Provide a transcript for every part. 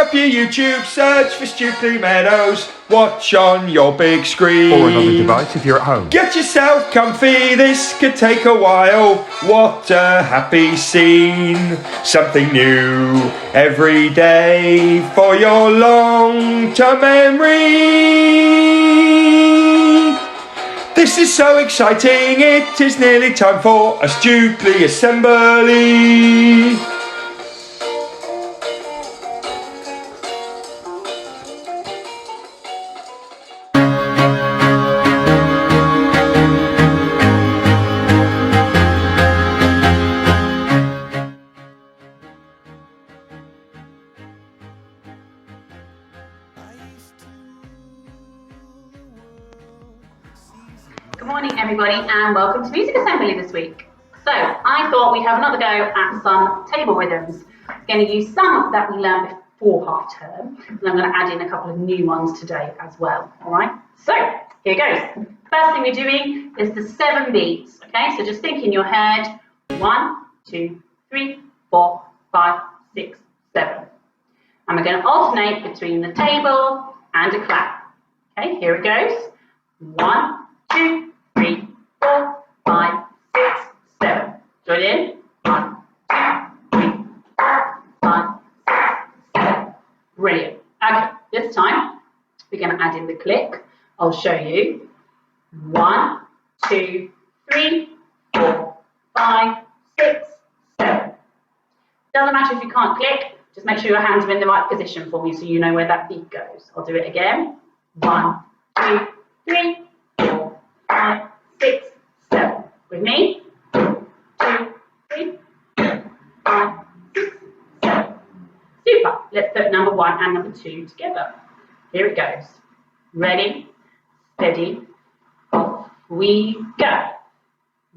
up your YouTube, search for Stukeley Meadows, watch on your big screen. Or another device if you're at home. Get yourself comfy, this could take a while. What a happy scene. Something new every day for your long-term memory. This is so exciting, it is nearly time for a Stukeley assembly. Good morning everybody and welcome to Music Assembly this week. So I thought we'd have another go at some table rhythms. I'm going to use some that we learned before half term and I'm going to add in a couple of new ones today as well. Alright, so here goes. First thing we're doing is the 7 beats. Okay, so just think in your head 1, 2, 3, 4, 5, 6, 7. And we're going to alternate between the table and a clap. Okay, here it goes. 1, 2, 3, 4, 5, 6, 7. Join in. 1, 2, 3, 4, 5, 6, 7. Brilliant. Okay, this time we're going to add in the click. I'll show you. 1, 2, 3, 4, 5, 6, 7. Doesn't matter if you can't click, just make sure your hands are in the right position for me so you know where that beat goes. I'll do it again. 1, 2, 3, 4, 5, 6, 7. With me. 2, 3, 4, 5, 6, 7. Super. Let's put number 1 and number 2 together. Here it goes. Ready, steady, off we go.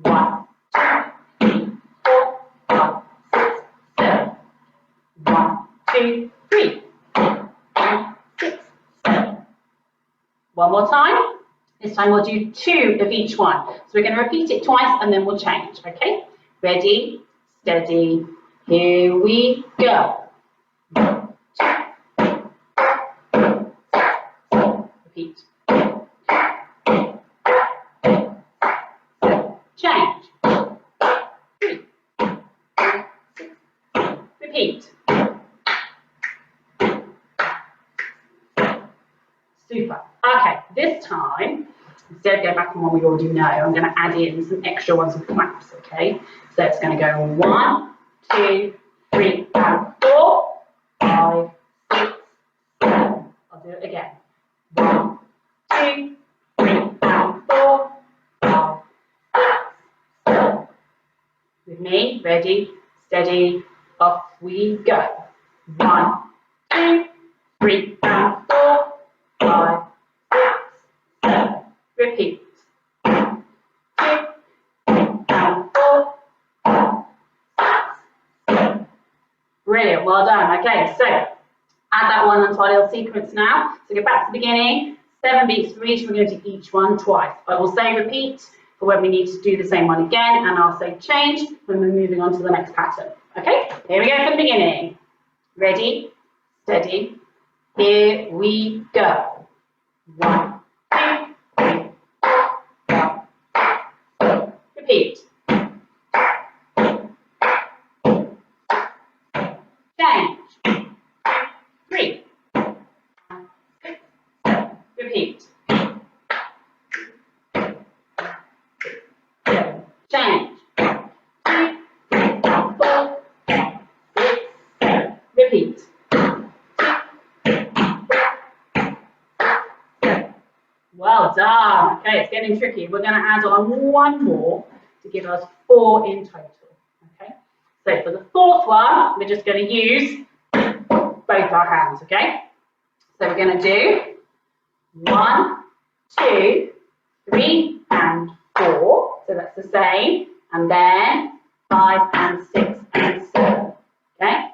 1, 2, 3, 4, 5, 6, 7. 1, 2, 3, 4, 5, 6, 7. One more time. This time we'll do 2 of each one. So we're going to repeat it twice and then we'll change, okay? Ready, steady, here we go. 1, 2, 3, 4, 5, 6, 7. Repeat. Change. 3, 4, 6, 7. Repeat. Super. Okay, this time, instead of going back on one we already know, I'm going to add in some extra ones with claps, okay? So it's going to go 1, 2, 3, and 4, 5, 6, 7. I'll do it again. 1, 2, 3, and 4, 5, 6, 7. With me, ready, steady, off we go. 1, 2, 3, and 4, 5, 6, 7. Repeat. 2, 3, and 4, 5, 6, 7. Brilliant, well done. Okay, so add that one onto our little sequence now. So go back to the beginning. 7 beats for each. We're going to do each one twice. I will say repeat for when we need to do the same one again, and I'll say change when we're moving on to the next pattern. Okay, here we go from the beginning. Ready, steady, here we go. 1, 2, 3, 4, 5, 6, 7. Repeat. Change. 3, 6, 7. Repeat. 7. Change. 2, 3, 4, 5, 6, 7. Repeat. Well done. Okay, it's getting tricky. We're going to add on one more to give us 4 in total. Okay, so for the 4th one, we're just going to use both our hands. Okay, so we're going to do 1, 2, 3, and 4. So that's the same. And then 5 and 6 and 7. Okay,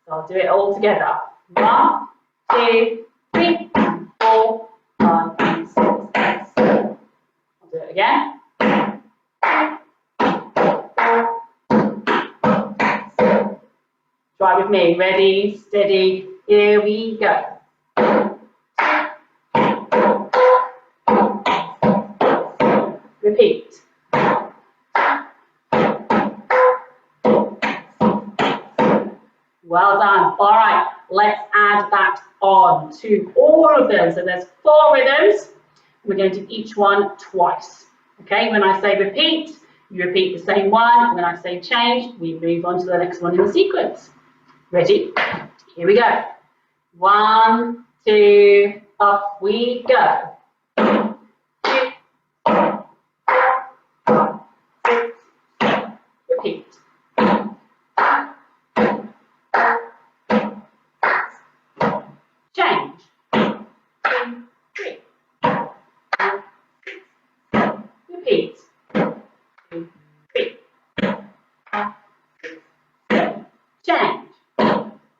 so I'll do it all together. 1, 2, 3, and 4, 5, and 6, and 7. I'll do it again. 2, 4, 5, 6. Try with me. Ready, steady. Here we go. Repeat. Well done. All right, let's add that on to all of them. So there's 4 rhythms. We're going to do each one twice. Okay, when I say repeat, you repeat the same one. When I say change, we move on to the next one in the sequence. Ready? Here we go. 1, 2, off we go. 2, 4, 5, 6, 7. Repeat. 5, 4, 6. Change. 2, 3, 4, 5, 6, 7. Repeat. 2, 3, 4, 5, 6, 7. Change. 2, 4,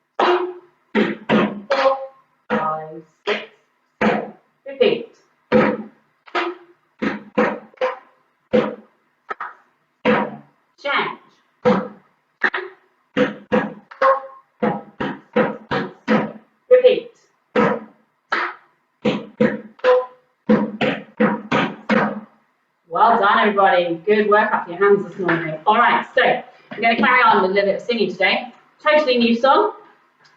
5, 6, 7. Repeat. Change. Repeat. Well done, everybody. Good work up your hands this morning. All right, so we're going to carry on with a little bit of singing today. Totally new song.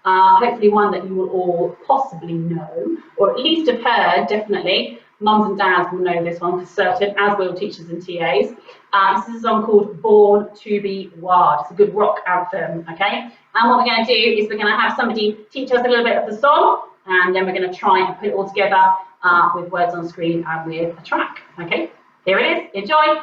Hopefully one that you will all possibly know, or at least have heard, definitely. Mums and dads will know this one for certain, as will teachers and TAs. This is a song called Born to be Wild. It's a good rock anthem, okay? And what we're going to do is we're going to have somebody teach us a little bit of the song, and then we're going to try and put it all together with words on screen and with a track, okay? Here it is. Enjoy.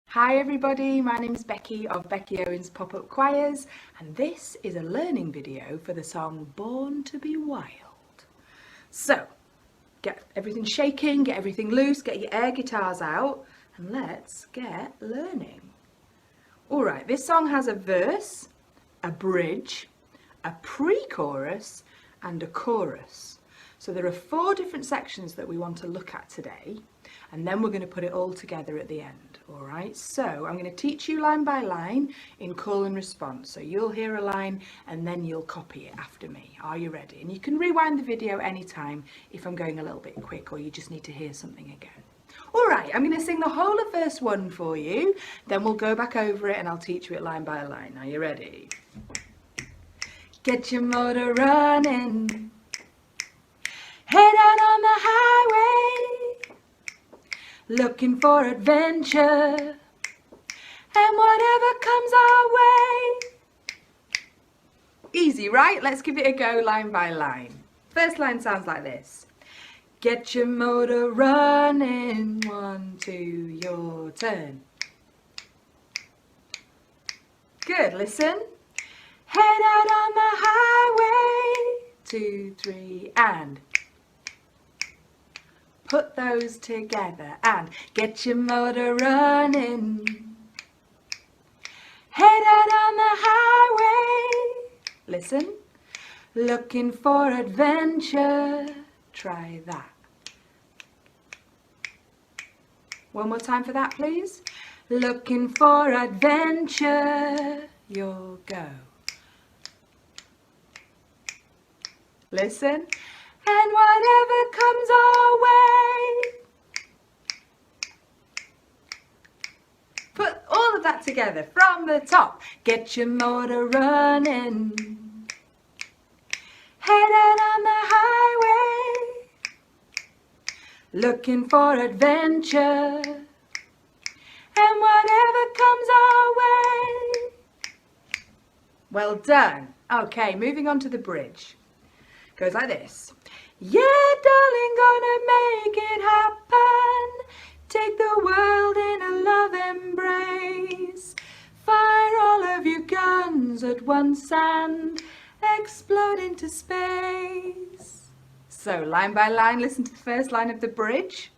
Hi everybody, my name is Becky of Becky Owen's Pop-Up Choirs, and this is a learning video for the song Born to be Wild. So, get everything shaking, get everything loose, get your air guitars out, and let's get learning. Alright, this song has a verse, a bridge, a pre-chorus, and a chorus. So there are 4 different sections that we want to look at today, and then we're going to put it all together at the end. Alright, so I'm going to teach you line by line in call and response. So you'll hear a line and then you'll copy it after me. Are you ready? And you can rewind the video anytime if I'm going a little bit quick or you just need to hear something again. Alright, I'm going to sing the whole of verse 1 for you, then we'll go back over it and I'll teach you it line by line. Are you ready? Get your motor running, head out on the highway, looking for adventure, and whatever comes our way. Easy, right? Let's give it a go line by line. First line sounds like this. Get your motor running, 1, 2, your turn. Good, listen. Head out on the highway, 2, 3, and put those together and get your motor running. Head out on the highway. Listen. Looking for adventure. Try that. One more time for that, please. Looking for adventure. Your go. Listen. And whatever comes our way. Put all of that together from the top. Get your motor running. Head out on the highway. Looking for adventure. And whatever comes our way. Well done. Okay, moving on to the bridge. Goes like this. Yeah, darling, gonna make it happen. Take the world in a love embrace. Fire all of your guns at once and explode into space. So, line by line, listen to the first line of the bridge.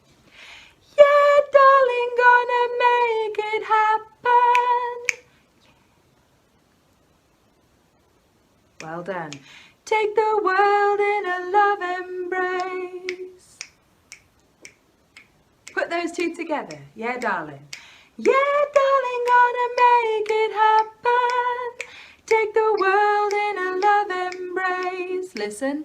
Yeah, darling, gonna make it happen. Well done. Take the world in a love embrace. Put those two together. Yeah, darling. Yeah, darling, gonna make it happen. Take the world in a love embrace. Listen.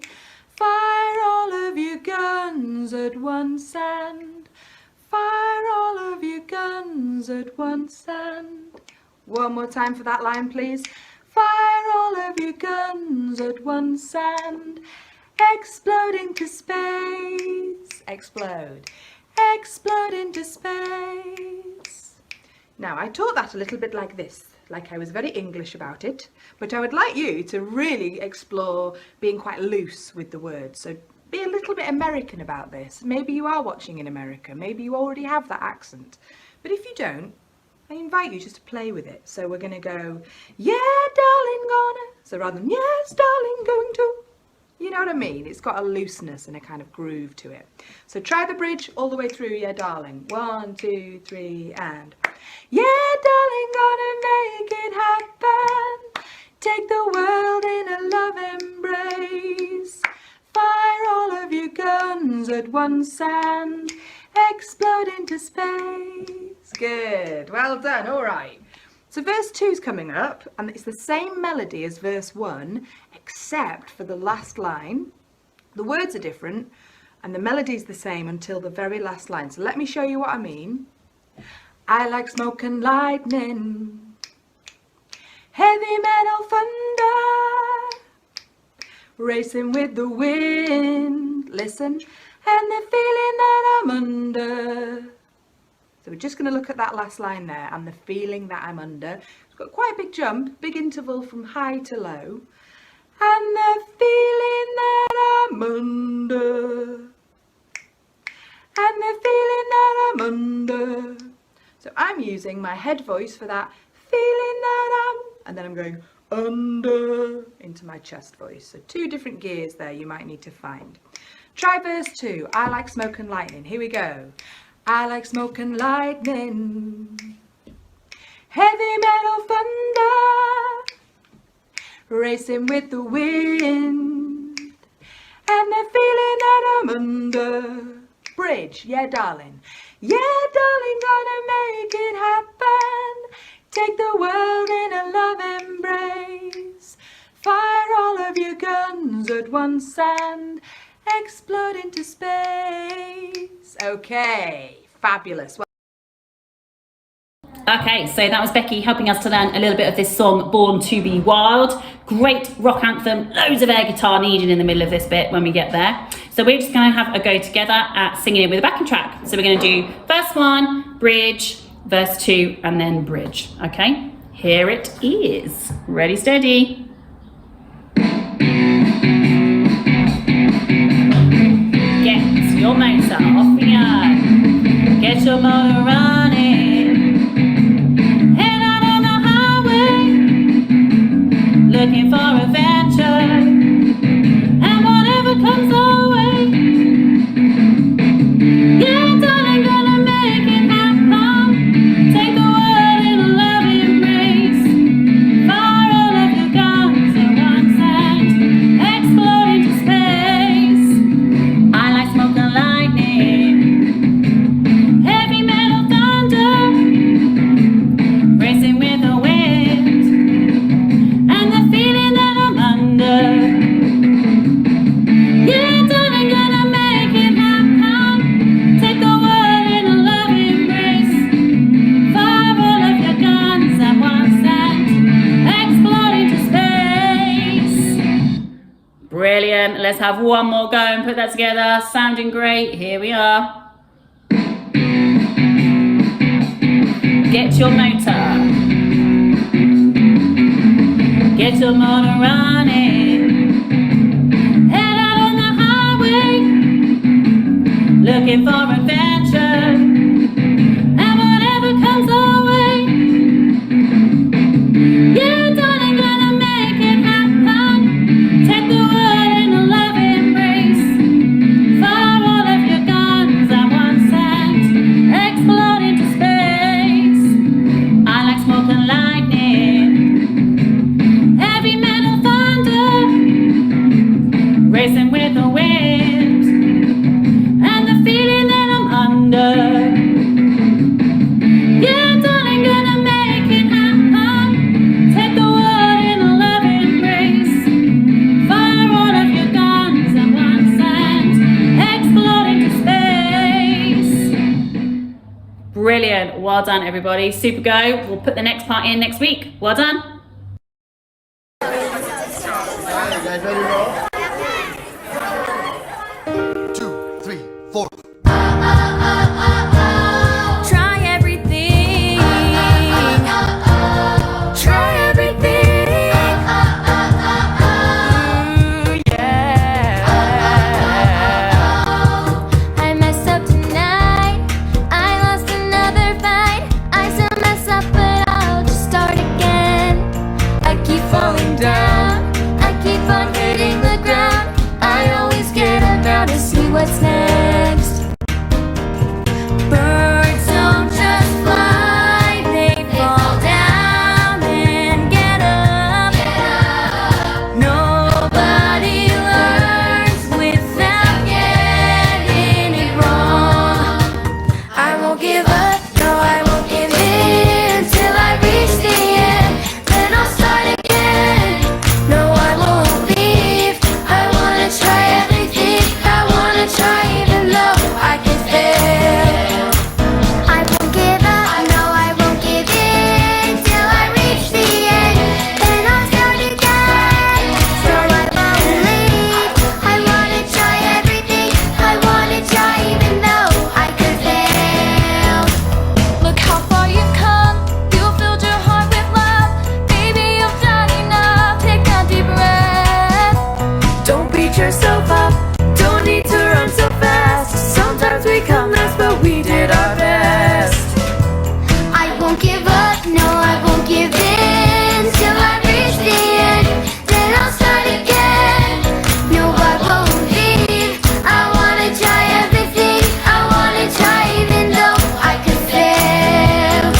Fire all of your guns at once and fire all of your guns at once and. One more time for that line, please. Fire all of your guns at once and explode into space. Explode. Explode into space. Now, I taught that a little bit like this, like I was very English about it, but I would like you to really explore being quite loose with the words. So be a little bit American about this. Maybe you are watching in America, maybe you already have that accent, but if you don't, I invite you just to play with it. So we're going to go, yeah, darling, gonna. So rather than, yes, darling, going to. You know what I mean? It's got a looseness and a kind of groove to it. So try the bridge all the way through, yeah, darling. 1, 2, 3, and. Yeah, darling, gonna make it happen. Take the world in a love embrace. Fire all of your guns at once and explode into space. Good, well done, all right. So verse 2 is coming up, and it's the same melody as verse 1, except for the last line. The words are different, and the melody is the same until the very last line. So let me show you what I mean. I like smoke and lightning, heavy metal thunder, racing with the wind, listen, and the feeling that I'm under. So we're just going to look at that last line there, and the feeling that I'm under. It's got quite a big jump, big interval from high to low. And the feeling that I'm under. And the feeling that I'm under. So I'm using my head voice for that feeling that I'm, and then I'm going under into my chest voice. So 2 different gears there you might need to find. Try verse 2. I like smoke and lightning. Here we go. I like smoke and lightning, heavy metal thunder, racing with the wind, and the feeling that I'm under. Bridge, yeah, darling. Yeah, darling, gonna make it happen. Take the world in a love embrace. Fire all of your guns at once and explode into space. Okay, fabulous. Okay, so that was Becky helping us to learn a little bit of this song, Born to be Wild. Great rock anthem, loads of air guitar needed in the middle of this bit when we get there. So we're just going to have a go together at singing it with a backing track. So we're going to do verse 1, bridge, verse 2, and then bridge. Okay, here it is. Ready, steady. Get your motor off we go. Get your motor running. Head out on the highway, looking for adventure, and whatever comes our way. Yeah, darling, gonna make it happen. Take the world in a loving embrace. Fire all of your guns at once and explode into space. I like smoke and lightning, heavy metal thunder, racing with the wind, and the feeling that I'm under. Yeah, darling, gonna make it happen. Take the world in a loving embrace. Fire all of your guns at once and explode into space. Brilliant. Let's have one more go and put that together. Sounding great. Here we are. Get your motor. Get your motor running. Head out on the highway, looking for adventure, and whatever comes our way. Yeah, darling, gonna make it happen. Take the world in a loving embrace. Fire all of your guns at once and explode into space. I like smoke and lightning, heavy metal thunder, racing with the wind, and the feeling that I'm under. Yeah, darling, gonna make Brilliant. Well done, everybody. Super go. We'll put the next part in next week. Well done. What's next? Birds don't just fly, they fall down and get up. Nobody learns without getting it wrong. I won't give up, no I won't give in till I reach the end. Then I'll start again. No I won't leave, I wanna try everything. Try even though I can fail. I won't give up, no I won't give in till I reach the end. Then I'll start again. So I won't leave, I wanna try everything. I wanna try even though I could fail. Look how far you've come, you filled your heart with love. Baby, you've done enough, take a deep breath. Don't beat yourself up, don't need to run so fast. Sometimes we come last, but we did our best. I won't give up, no I won't give in till I reach the end. Then I'll start again. No I won't leave, I wanna try everything. I wanna try even though I could fail.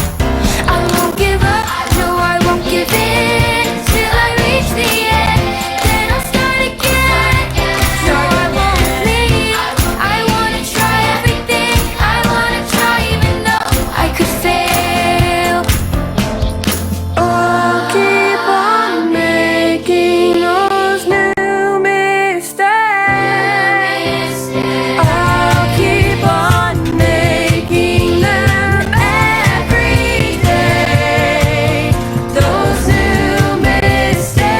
I won't give up, no I won't give in till I reach the end. Then I'll start again. No I won't leave, I wanna try everything. I wanna try even though I could fail. I'll keep on making those new mistakes. I'll keep on making them every day. Those new mistakes.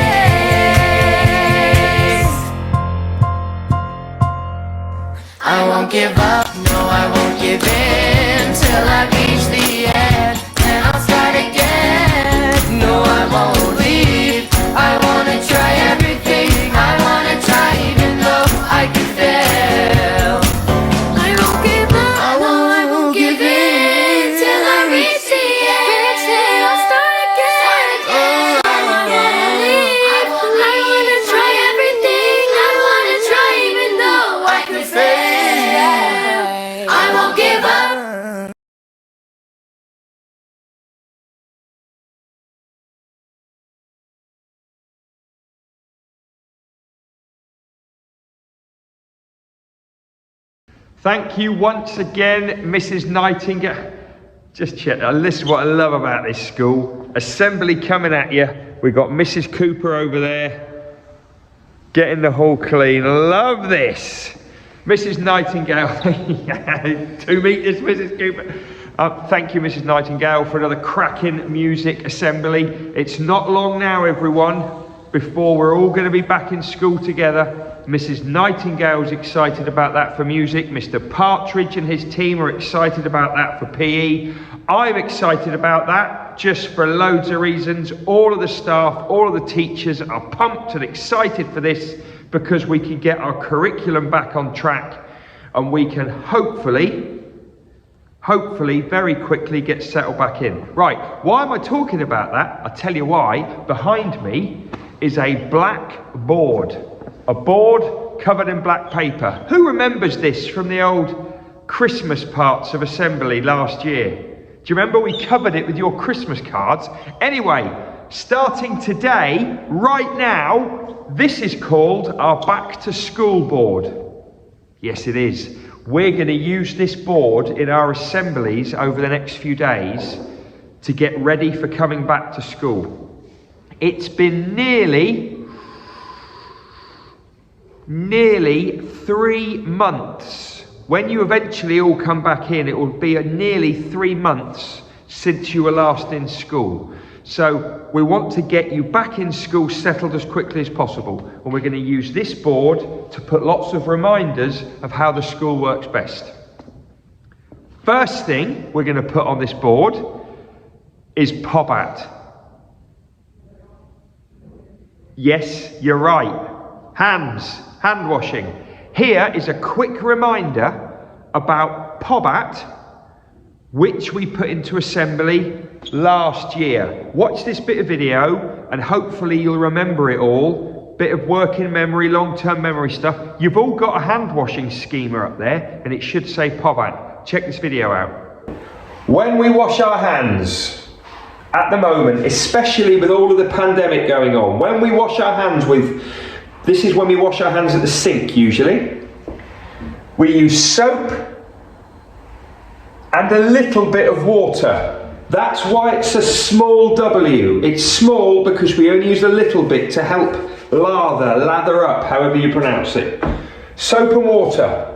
I won't give up, no I won't give in till I reach the end. Then I'll start again. No I won't leave, I wanna try everything. I wanna try even though I could fail. I won't give up, no I won't give in till I reach the end. Then I'll start again. I wanna leave, I wanna try everything. I wanna try even though I could fail. I won't give up. Thank you once again, Mrs. Nightingale. Just check. This is what I love about this school. Assembly coming at you. We've got Mrs. Cooper over there, getting the hall clean. Love this. Mrs. Nightingale, 2 meters, Mrs. Cooper. Thank you, Mrs. Nightingale, for another cracking music assembly. It's not long now, everyone, before we're all going to be back in school together. Mrs. Nightingale's excited about that for music. Mr. Partridge and his team are excited about that for PE. I'm excited about that just for loads of reasons. All of the staff, all of the teachers are pumped and excited for this because we can get our curriculum back on track and we can hopefully very quickly get settled back in. Right, why am I talking about that? I'll tell you why. Behind me is a black board. A board covered in black paper. Who remembers this from the old Christmas parts of assembly last year? Do you remember we covered it with your Christmas cards? Anyway, starting today, right now, this is called our back to school board. Yes, it is. We're going to use this board in our assemblies over the next few days to get ready for coming back to school. It's been nearly 3 months when you eventually all come back in, it will be nearly 3 months since you were last in school. So we want to get you back in school settled as quickly as possible. And we're going to use this board to put lots of reminders of how the school works best. First thing we're going to put on this board is POBAT. Yes, you're right. Hand washing. Here is a quick reminder about POBAT, which we put into assembly last year. Watch this bit of video and hopefully you'll remember it all. Bit of working memory, long-term memory stuff. You've all got a hand washing schema up there and it should say POBAT. Check this video out. When we wash our hands, at the moment, especially with all of the pandemic going on, when we wash our hands this is when we wash our hands at the sink usually. We use soap and a little bit of water. That's why it's a small W. It's small because we only use a little bit to help lather up, however you pronounce it. Soap and water.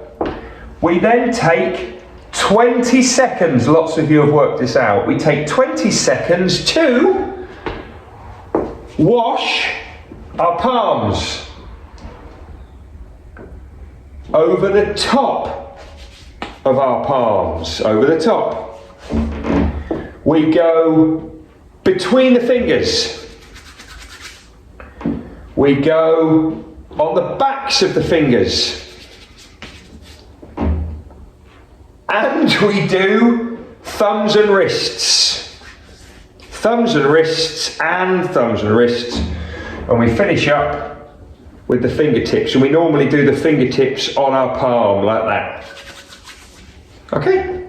We then take 20 seconds, lots of you have worked this out. We take 20 seconds to wash our palms over the top of our palms, over the top. We go between the fingers. We go on the backs of the fingers. And we do thumbs and wrists. Thumbs and wrists and thumbs and wrists. And we finish up with the fingertips. And we normally do the fingertips on our palm like that. Okay?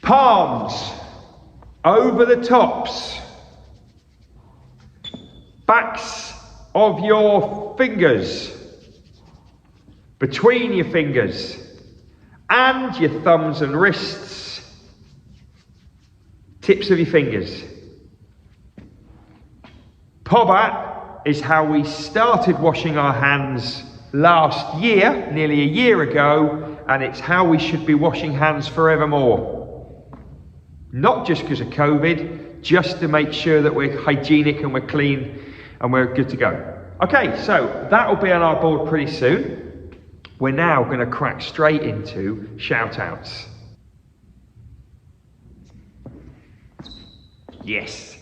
Palms over the tops. Backs of your fingers. Between your fingers. And your thumbs and wrists, tips of your fingers. POBAT is how we started washing our hands last year, nearly a year ago, and it's how we should be washing hands forevermore. Not just because of COVID, just to make sure that we're hygienic and we're clean and we're good to go. Okay, so that will be on our board pretty soon. We're now going to crack straight into shout-outs. Yes.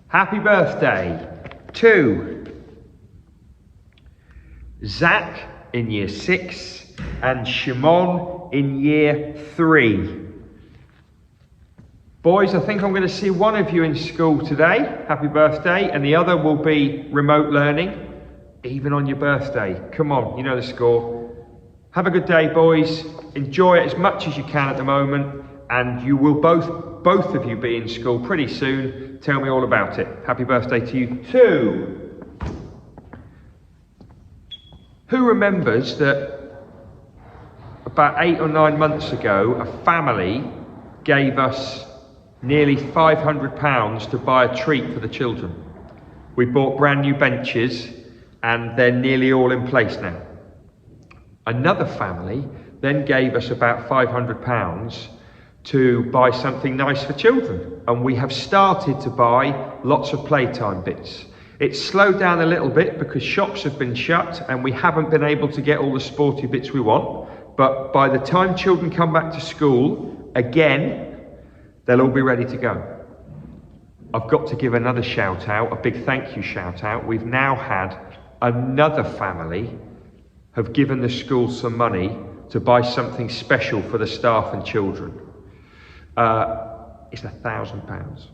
Happy birthday to Zach in year 6 and Shimon in year 3. Boys, I think I'm going to see one of you in school today. Happy birthday. And the other will be remote learning, even on your birthday. Come on, you know the score. Have a good day, boys. Enjoy it as much as you can at the moment, and you will both of you be in school pretty soon. Tell me all about it. Happy birthday to you too. Who remembers that about 8 or 9 months ago, a family gave us nearly £500 to buy a treat for the children? We bought brand new benches, and they're nearly all in place now. Another family then gave us about £500 to buy something nice for children. And we have started to buy lots of playtime bits. It's slowed down a little bit because shops have been shut and we haven't been able to get all the sporty bits we want. But by the time children come back to school, again, they'll all be ready to go. I've got to give another shout out, a big thank you shout out. We've now had another family have given the school some money to buy something special for the staff and children. It's £1,000.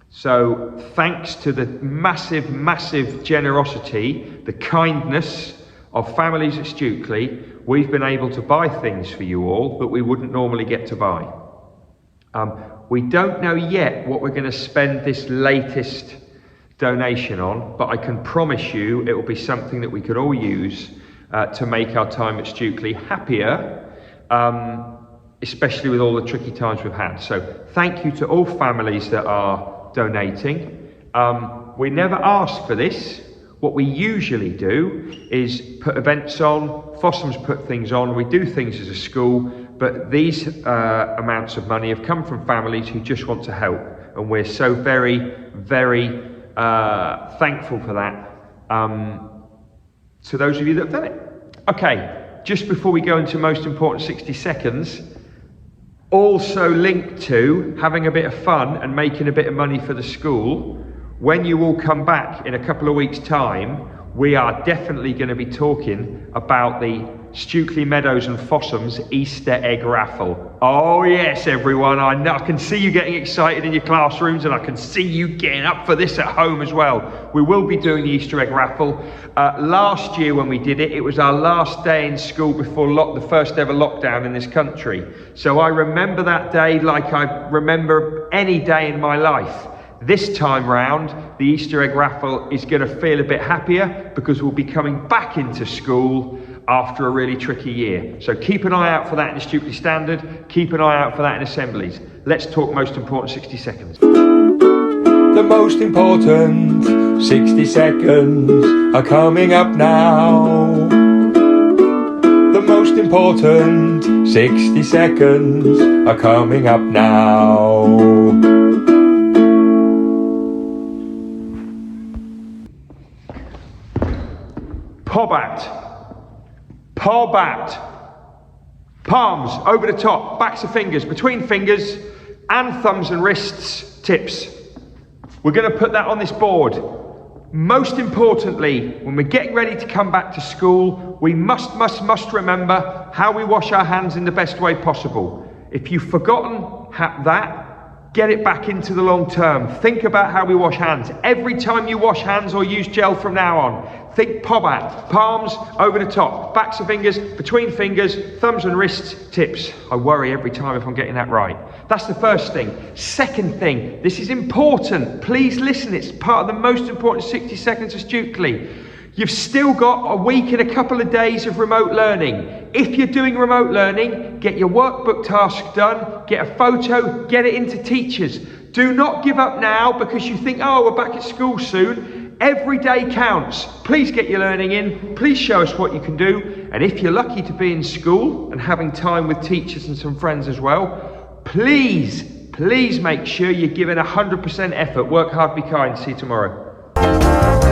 So thanks to the massive generosity, the kindness of families at Stukeley, we've been able to buy things for you all that we wouldn't normally get to buy. We don't know yet what we're going to spend this latest donation on, but I can promise you it will be something that we could all use to make our time at Stukeley happier, especially with all the tricky times we've had. So thank you to all families that are donating. We never ask for this. What we usually do is put events on, Fossum's put things on, we do things as a school, but these amounts of money have come from families who just want to help, and we're so very, very thankful for that. To those of you that have done it. Okay, just before we go into most important 60 seconds, also linked to having a bit of fun and making a bit of money for the school, when you all come back in a couple of weeks' time, we are definitely going to be talking about the Stukeley Meadows and Fossum's Easter egg raffle. Oh yes, everyone, I know, I can see you getting excited in your classrooms, and I can see you getting up for this at home as well. We will be doing the Easter egg raffle. Last year when we did it, it was our last day in school before the first ever lockdown in this country. So I remember that day like I remember any day in my life. This time round, the Easter egg raffle is going to feel a bit happier because we'll be coming back into school after a really tricky year. So keep an eye out for that in the Stukeley Standard, keep an eye out for that in assemblies. Let's talk most important 60 seconds. The most important 60 seconds are coming up now. The most important 60 seconds are coming up now. Pobat. Palms over the top, backs of fingers, between fingers, and thumbs and wrists, tips. We're going to put that on this board. Most importantly, when we're getting ready to come back to school, we must remember how we wash our hands in the best way possible. If you've forgotten that, get it back into the long term. Think about how we wash hands. Every time you wash hands or use gel from now on, think Pobat. Palms over the top, backs of fingers, between fingers, thumbs and wrists, tips. I worry every time if I'm getting that right. That's the first thing. Second thing, this is important. Please listen, it's part of the most important 60 seconds of Stukeley. You've still got a week and a couple of days of remote learning. If you're doing remote learning, get your workbook task done, get a photo, get it into teachers. Do not give up now because you think, oh, we're back at school soon. Every day counts. Please get your learning in. Please show us what you can do. And if you're lucky to be in school and having time with teachers and some friends as well, please make sure you're giving 100% effort. Work hard, be kind. See you tomorrow.